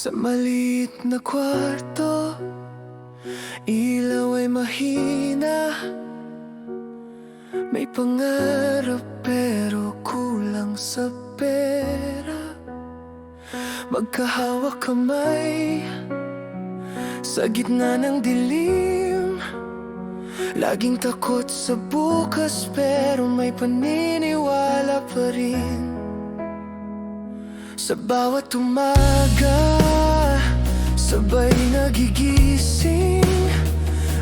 Sa maliit na kwarto, ilaw ay mahina. May pangarap pero kulang sa pera. Magkahawak kamay sa gitna ng dilim. Laging takot sa bukas pero may paniniwala pa rin. Sa bawat umaga, sabay nagigising.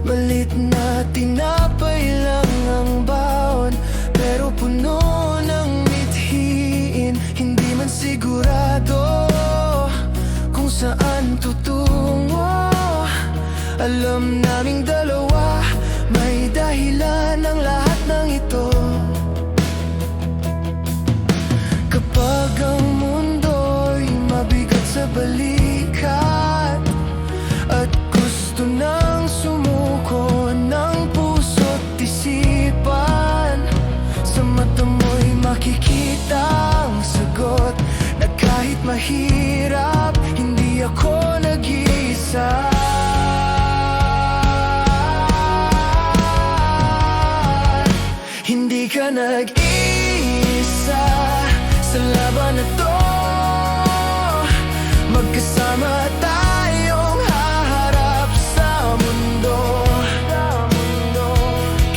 Malit na tinapay lang ang baon, pero puno ng mithiin. Hindi man sigurado kung saan tutungo. Alam naming dalawa, may dahilan ang lahat ng ito. Kapag ang mundo'y mabigat sa balikat at gusto nang sumuko ng puso't isipan, sa mata mo'y makikita ang sagot na kahit mahirap, hindi ako nag-iisa. Hindi ka nag-iisa sa laban na to. Magkasama tayong haharap sa mundo.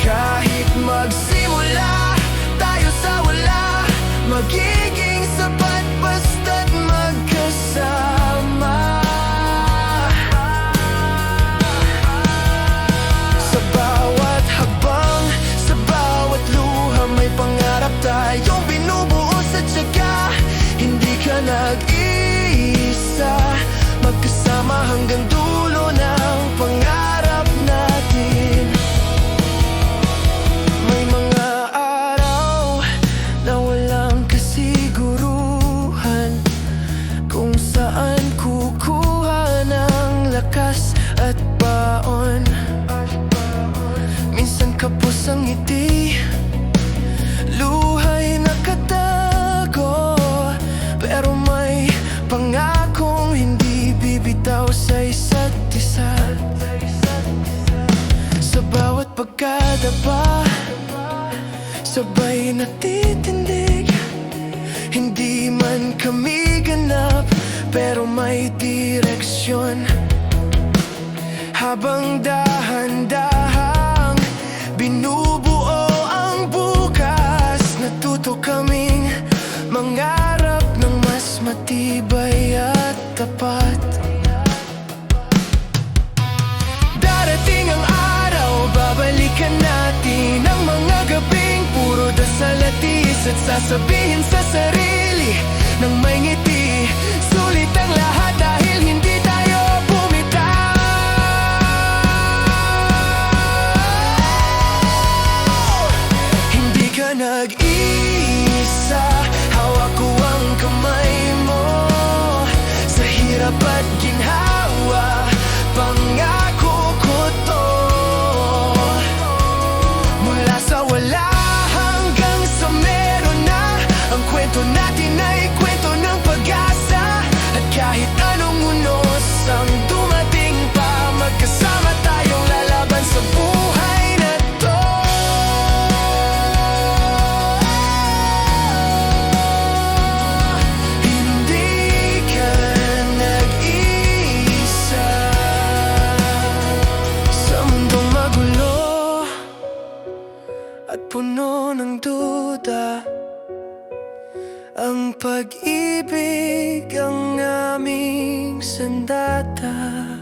Kahit magsimula tayo sa wala, magiging sapat basta't magkasama. Sa bawat habang, sa bawat luha, may pangarap tayong binubuo sa tiyaga. Hindi ka nag-iisa, magkasama hanggang dulo ng pangarap natin. May mga araw na walang kasiguruhan kung saan kukuha ng lakas at baon. Minsan kapos ang ngiti, luha'y nakatago, pero may pangakong hindi bibitaw sa isa't isa. Sa bawat pagkadapa, sabay natitindig. Hindi man kami ganap, pero may direksyon. Habang dahan-dahang binubuo ang bukas, natuto kaming mangarap ng mas matibay at tapat. Darating ang araw, babalikan natin ang mga gabing puro dasal at tiis, at sasabihin sa sarili ng may ngiti, sulit ang lahat dahil hindi tayo bumitaw. Hindi ka nag-iisa, hawak ko ang kamay mo. Sa hirap at ginhawa, pangako ko to. Mula sa wala hanggang sa meron na, ang kwento natin ay kwento ng pag-asa. At kahit anong unos ang dumating pa, magkasama tayong lalaban sa buhay na to. Hindi ka nag-iisa sa mundong magulo at puno ng duda. Ang pag-ibig ang aming sandata.